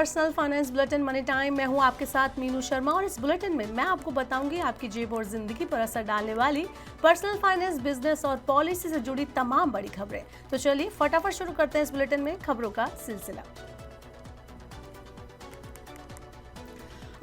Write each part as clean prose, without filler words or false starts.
Personal finance bulletin money time. मैं हूं आपके साथ मीनू शर्मा और इस बुलेटिन में मैं आपको बताऊंगी आपकी जेब और जिंदगी पर असर डालने वाली पर्सनल फाइनेंस, बिजनेस और पॉलिसी से जुड़ी तमाम बड़ी खबरें। तो चलिए फटाफट शुरू करते हैं इस बुलेटिन में खबरों का सिलसिला।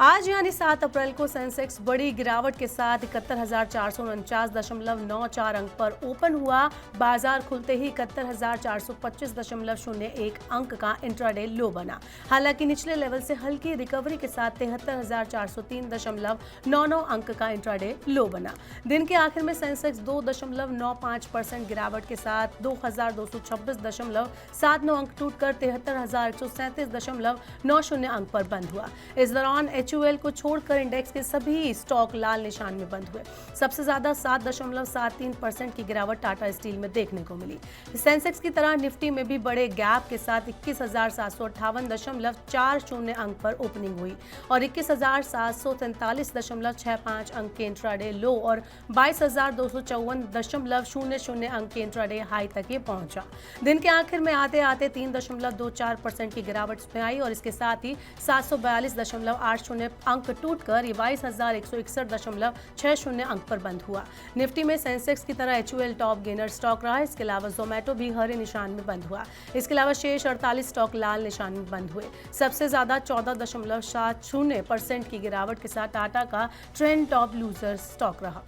आज यानी 7 अप्रैल को सेंसेक्स बड़ी गिरावट के साथ 71,449.94 अंक पर ओपन हुआ। बाजार खुलते ही 71,425.01 अंक का इंट्राडे लो बना। हालांकि निचले लेवल से हल्की रिकवरी के साथ 73,403.99 अंक का इंट्राडे लो बना। दिन के आखिर में सेंसेक्स 2.95% गिरावट के साथ 2,226.79 अंक टूटकर 73,137.90 अंक पर बंद हुआ। इस दौरान HUL को छोड़कर इंडेक्स के सभी स्टॉक लाल निशान में बंद हुए। सबसे ज्यादा 7.73% की गिरावट टाटा स्टील में देखने को मिली। सेंसेक्स की तरह निफ्टी में भी बड़े गैप के साथ 21,758.40 अंक पर ओपनिंग हुई और 21,743.65 अंक के इंट्राडे लो और 22,254.00 अंक के इंट्राडे हाई तक ये पहुंचा। दिन के आखिर में आते आते 3.24% की गिरावट में आई और इसके साथ ही 742.80 अंक टूटकर 22,161.60 अंक पर बंद हुआ। निफ्टी में सेंसेक्स की तरह HUL टॉप गेनर स्टॉक रहा। इसके अलावा जोमेटो भी हरे निशान में बंद हुआ। इसके अलावा शेष 48 स्टॉक लाल निशान में बंद हुए। सबसे ज्यादा 14.70% की गिरावट के साथ टाटा का ट्रेंड टॉप लूजर स्टॉक रहा।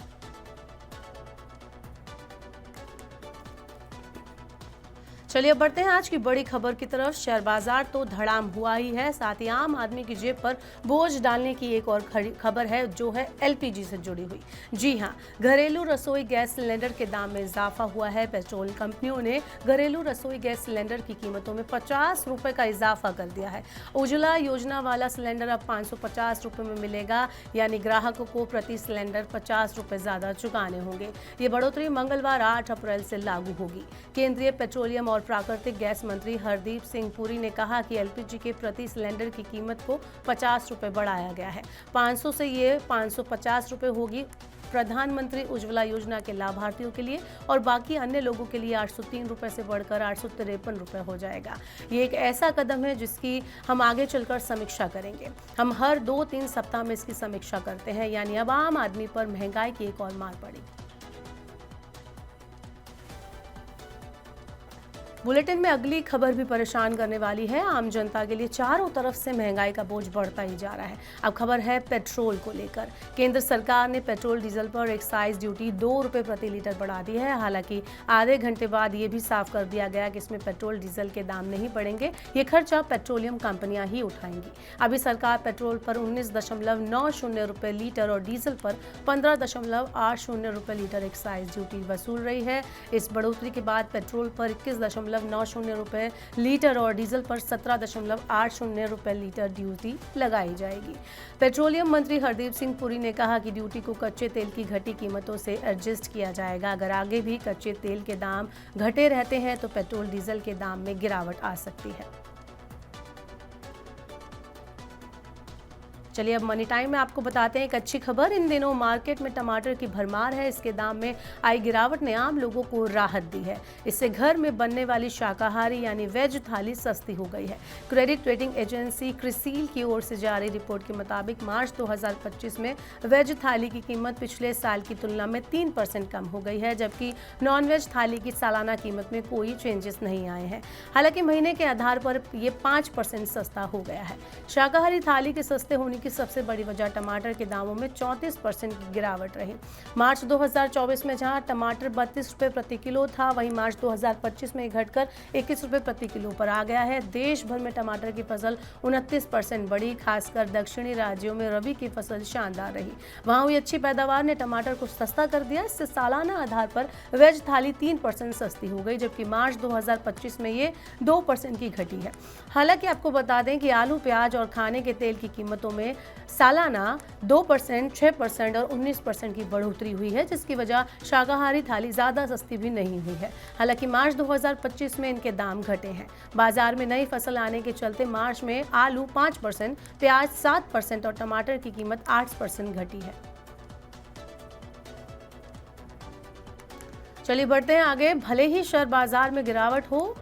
चलिए अब बढ़ते हैं आज की बड़ी खबर की तरफ। शेयर बाजार तो धड़ाम हुआ ही है, साथ ही आम आदमी की जेब पर बोझ डालने की एक और खबर है जो है LPG से जुड़ी हुई। जी हां, घरेलू रसोई गैस सिलेंडर के दाम में इजाफा हुआ है। पेट्रोल कंपनियों ने घरेलू रसोई गैस सिलेंडर की कीमतों में 50 रुपए का इजाफा कर दिया है। उज्ज्वला योजना वाला सिलेंडर अब 550 रुपए में मिलेगा, यानी ग्राहकों को प्रति सिलेंडर 50 रुपए ज्यादा चुकाने होंगे। ये बढ़ोतरी मंगलवार 8 अप्रैल से लागू होगी। केंद्रीय पेट्रोलियम और प्राकृतिक गैस मंत्री हरदीप सिंह पुरी ने कहा कि LPG के प्रति सिलेंडर की कीमत को 50 रुपए बढ़ाया गया है। 500 से ये 550 रुपए होगी प्रधानमंत्री उज्ज्वला योजना के लाभार्थियों के लिए और बाकी अन्य लोगों के लिए 803 रुपए से बढ़कर 853 रुपए हो जाएगा। ये एक ऐसा कदम है जिसकी हम आगे चलकर समीक्षा करेंगे। हम हर 2-3 सप्ताह में इसकी समीक्षा करते हैं, यानी अब आम आदमी पर महंगाई की एक और मार पड़ेगी। बुलेटिन में अगली खबर भी परेशान करने वाली है। आम जनता के लिए चारों तरफ से महंगाई का बोझ बढ़ता ही जा रहा है। अब खबर है पेट्रोल को लेकर। केंद्र सरकार ने पेट्रोल डीजल पर एक्साइज ड्यूटी 2 रुपए प्रति लीटर बढ़ा दी है। हालांकि आधे घंटे बाद ये भी साफ कर दिया गया कि इसमें पेट्रोल डीजल के दाम नहीं बढ़ेंगे, ये खर्चा पेट्रोलियम कंपनियां ही उठाएंगी। अभी सरकार पेट्रोल पर 19.90 रुपए लीटर और डीजल पर 15.80 रुपए लीटर एक्साइज ड्यूटी वसूल रही है। इस बढ़ोतरी के बाद पेट्रोल पर 21.90 रुपए लीटर और डीजल पर 17.80 रुपए लीटर ड्यूटी लगाई जाएगी। पेट्रोलियम मंत्री हरदीप सिंह पुरी ने कहा कि ड्यूटी को कच्चे तेल की घटी कीमतों से एडजस्ट किया जाएगा। अगर आगे भी कच्चे तेल के दाम घटे रहते हैं तो पेट्रोल डीजल के दाम में गिरावट आ सकती है। चलिए अब मनी टाइम में आपको बताते हैं एक अच्छी खबर। इन दिनों मार्केट में टमाटर की भरमार है। इसके दाम में आई गिरावट ने आम लोगों को राहत दी है। इससे घर में बनने वाली शाकाहारी यानी वेज थाली सस्ती हो गई है। क्रेडिट रेटिंग एजेंसी क्रिसिल की ओर से जारी रिपोर्ट के मुताबिक मार्च 2025 में वेज थाली की कीमत पिछले साल की तुलना में 3% कम हो गई है, जबकि नॉन वेज थाली की सालाना कीमत में कोई चेंजेस नहीं आए हैं। हालांकि महीने के आधार पर ये 5% सस्ता हो गया है। शाकाहारी थाली के सस्ते होने की सबसे बड़ी वजह टमाटर के दामों में 34% की गिरावट रही। मार्च 2024 में जहां टमाटर 32 रुपए प्रति किलो था, वहीं मार्च 2025 में घटकर 21 रुपए प्रति किलो पर आ गया है। देश भर में टमाटर की फसल 29% बढ़ी। खासकर दक्षिणी राज्यों में रबी की फसल शानदार रही। वहां हुई अच्छी पैदावार ने टमाटर को सस्ता कर दिया। इससे सालाना आधार पर वेज थाली 3% सस्ती हो गई, जबकि मार्च 2025 में ये 2% की घटी है। हालांकि आपको बता दें कि आलू, प्याज और खाने के तेल की कीमतों में सालाना 2%, 6% और 19% की बढ़ोतरी हुई है, जिसकी वजह शाकाहारी थाली ज़्यादा सस्ती भी नहीं हुई है। हालांकि मार्च 2025 में इनके दाम घटे हैं। बाजार में नई फसल आने के चलते मार्च में आलू 5%, प्याज 7% और टमाटर की कीमत 8% घटी है। चलिए बढ़ते हैं आगे। भले ही शेयर बाजार में गिरावट हो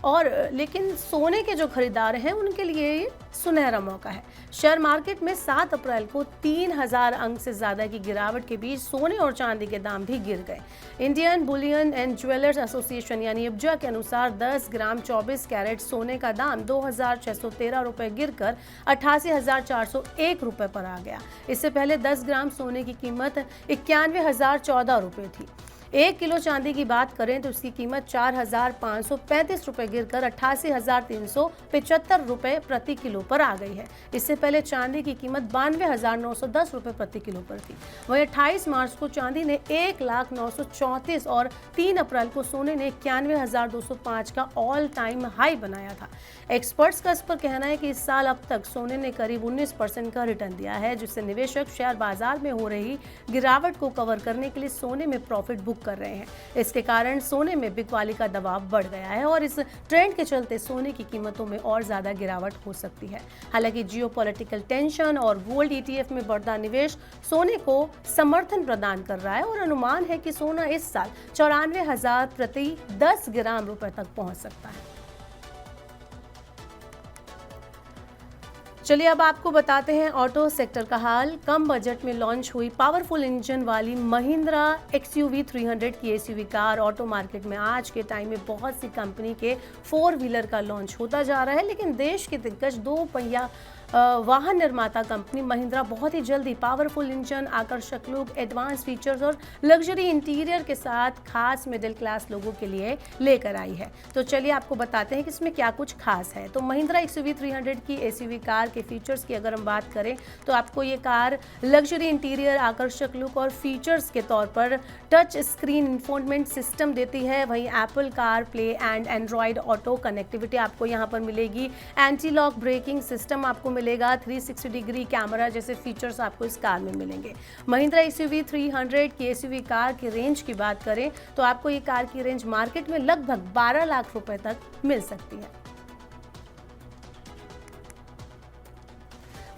लेकिन सोने के जो खरीदार हैं उनके लिए सुनहरा मौका है। शेयर मार्केट में 7 अप्रैल को 3000 अंक से ज्यादा की गिरावट के बीच सोने और चांदी के दाम भी गिर गए। Indian Boolean and jewellers association यानी इब्जा के अनुसार 10 ग्राम 24 कैरेट सोने का दाम 2613 रुपए गिरकर 88,401 रुपए पर आ गया। इससे पहले 10 ग्राम सोने की कीमत 91,014 रुपए थी। 1 किलो चांदी की बात करें तो इसकी कीमत 4,535 रुपए गिरकर 88,375 रुपए प्रति किलो पर आ गई है। इससे पहले चांदी की कीमत 92,910 रुपए प्रति किलो पर थी। वहीं 28 मार्च को चांदी ने 1,0934 और 3 अप्रैल को सोने ने 91,205 का ऑल टाइम हाई बनाया था। एक्सपर्ट्स का इस पर कहना है कि इस साल अब तक सोने ने करीब 19% का रिटर्न दिया है, जिससे निवेशक शेयर बाजार में हो रही गिरावट को कवर करने के लिए सोने में प्रॉफिट बुक कर रहे हैं। इसके कारण सोने में बिकवाली का दबाव बढ़ गया है और इस ट्रेंड के चलते सोने की कीमतों में और ज्यादा गिरावट हो सकती है। हालांकि जियोपॉलिटिकल टेंशन और गोल्ड ETF में बढ़ता निवेश सोने को समर्थन प्रदान कर रहा है और अनुमान है कि सोना इस साल 94,000 प्रति 10 ग्राम रुपए तक पहुंच सकता है। चलिए अब आपको बताते हैं ऑटो सेक्टर का हाल। कम बजट में लॉन्च हुई पावरफुल इंजन वाली महिंद्रा XUV 300 की SUV कार ऑटो मार्केट में आज के टाइम में बहुत सी कंपनी के 4 व्हीलर का लॉन्च होता जा रहा है, लेकिन देश के दिग्गज 2 पहिया वाहन निर्माता कंपनी महिंद्रा बहुत ही जल्दी पावरफुल इंजन, आकर्षक लुक, एडवांस फीचर्स और लग्जरी इंटीरियर के साथ खास मिडिल क्लास लोगों के लिए लेकर आई है। तो चलिए आपको बताते हैं कि इसमें क्या कुछ खास है। तो महिंद्रा XUV 300 की SUV कार के फीचर्स की अगर हम बात करें तो आपको ये कार लग्जरी इंटीरियर, आकर्षक लुक और फीचर्स के तौर पर टच स्क्रीन इंफोटेनमेंट सिस्टम देती है। वहीं Apple car play and Android auto connectivity आपको यहाँ पर मिलेगी। एंटी लॉक ब्रेकिंग सिस्टम आपको मिलेगा। 360 डिग्री कैमरा जैसे फीचर्स आपको इस कार में मिलेंगे। महिंद्रा XUV 300 की SUV कार की रेंज की बात करें तो आपको ये कार की रेंज मार्केट में लगभग 12 लाख रुपए तक मिल सकती है।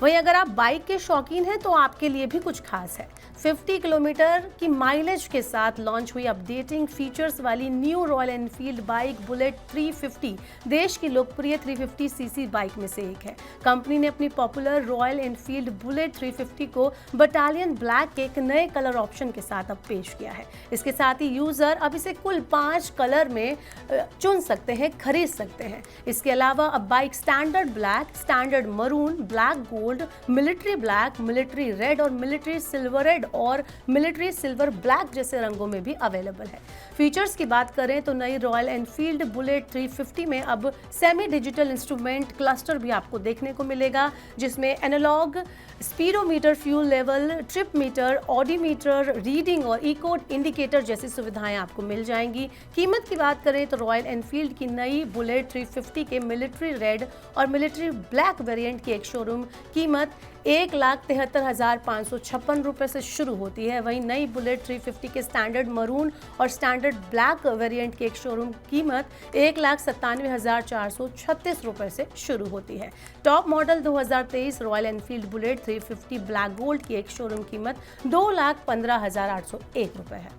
वहीं अगर आप बाइक के शौकीन हैं तो आपके लिए भी कुछ खास है। 50 किलोमीटर की माइलेज के साथ लॉन्च हुई अपडेटिंग फीचर्स वाली new royal Enfield bike bullet 350 देश की लोकप्रिय 350cc बाइक में से एक है। कंपनी ने अपनी पॉपुलर रॉयल एनफील्ड बुलेट 350 को बटालियन ब्लैक के एक नए कलर ऑप्शन के साथ अब पेश किया है। इसके साथ ही यूजर अब इसे कुल 5 कलर में चुन सकते हैं, खरीद सकते हैं। इसके अलावा अब bike standard black, standard maroon, black gold, military black, military red और मिलिट्री सिल्वर रेड और मिलिट्री सिल्वर ब्लैक जैसे रंगों में भी अवेलेबल है। फीचर्स की बात करें तो नई रॉयल एनफील्ड बुलेट 350 में अब सेमी डिजिटल इंस्ट्रूमेंट क्लस्टर भी आपको देखने को मिलेगा, जिसमें analogue speedometer, fuel level, trip meter, odometer reading और इको इंडिकेटर जैसी सुविधाएं आपको मिल जाएंगी। कीमत की बात करें तो रॉयल एनफील्ड की नई बुलेट 350 के मिलिट्री रेड और मिलिट्री ब्लैक वेरिएंट की एक शोरूम कीमत 1,73,556 रुपए से शुरू होती है। वहीं नई बुलेट 350 के स्टैंडर्ड मरून और स्टैंडर्ड ब्लैक वेरिएंट की एक शोरूम कीमत 1,97,436 रुपए से शुरू होती है। Top model 2023 royal Enfield bullet 350 black gold की एक शोरूम कीमत 2,15,801 रुपए है।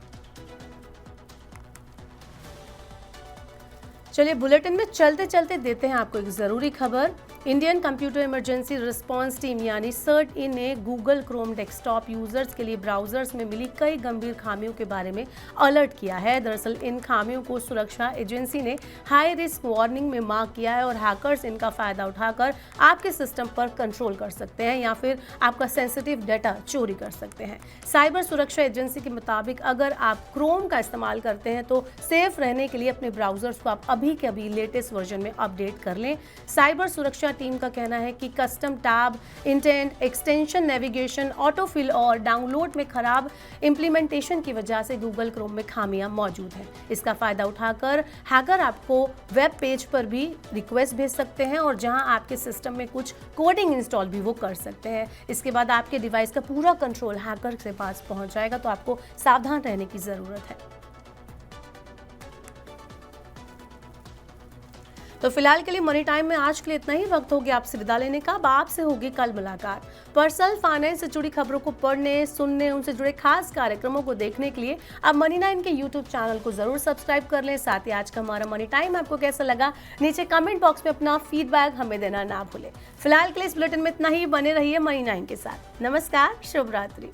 चलिए बुलेटिन में चलते चलते देते हैं आपको एक जरूरी खबर। Indian computer emergency response team यानी CERT-in ने गूगल क्रोम डेस्कटॉप यूजर्स के लिए ब्राउजर्स में मिली कई गंभीर खामियों के बारे में अलर्ट किया है। दरअसल इन खामियों को सुरक्षा एजेंसी ने हाई रिस्क वार्निंग में मार्क किया है और हैकर्स इनका फायदा उठाकर आपके सिस्टम पर कंट्रोल कर सकते हैं या फिर आपका सेंसिटिव डाटा चोरी कर सकते हैं। साइबर सुरक्षा एजेंसी के मुताबिक अगर आप क्रोम का इस्तेमाल करते हैं तो सेफ रहने के लिए अपने ब्राउजर्स को आप अभी के अभी लेटेस्ट वर्जन में अपडेट कर लें। साइबर सुरक्षा टीम का कहना है कि custom tab, intent, extension, navigation, autofill और डाउनलोड में खराब इंप्लीमेंटेशन की वजह से गूगल क्रोम में खामियां मौजूद हैं। इसका फायदा उठाकर हैकर आपको वेब पेज पर भी रिक्वेस्ट भेज सकते हैं और जहां आपके सिस्टम में कुछ कोडिंग इंस्टॉल भी वो कर सकते हैं। इसके बाद आपके डिवाइस का पूरा कंट्रोल हैकर के पास पहुंच जाएगा, तो आपको सावधान रहने की जरूरत है। तो फिलहाल के लिए मनी टाइम में आज के लिए इतना ही। वक्त हो गया आपसे विदा लेने का। अब आपसे होगी कल मुलाकात। पर्सनल फाइनेंस से जुड़ी खबरों को पढ़ने, सुनने, उनसे जुड़े खास कार्यक्रमों को देखने के लिए आप मनी 9 के यूट्यूब चैनल को जरूर सब्सक्राइब कर लें। साथ ही आज का हमारा मनी टाइम आपको कैसा लगा, नीचे कमेंट बॉक्स में अपना फीडबैक हमें देना ना भूलें। फिलहाल के लिए इस बुलेटिन में इतना ही। बने रहिए मनी 9 के साथ। नमस्कार, शुभ रात्रि।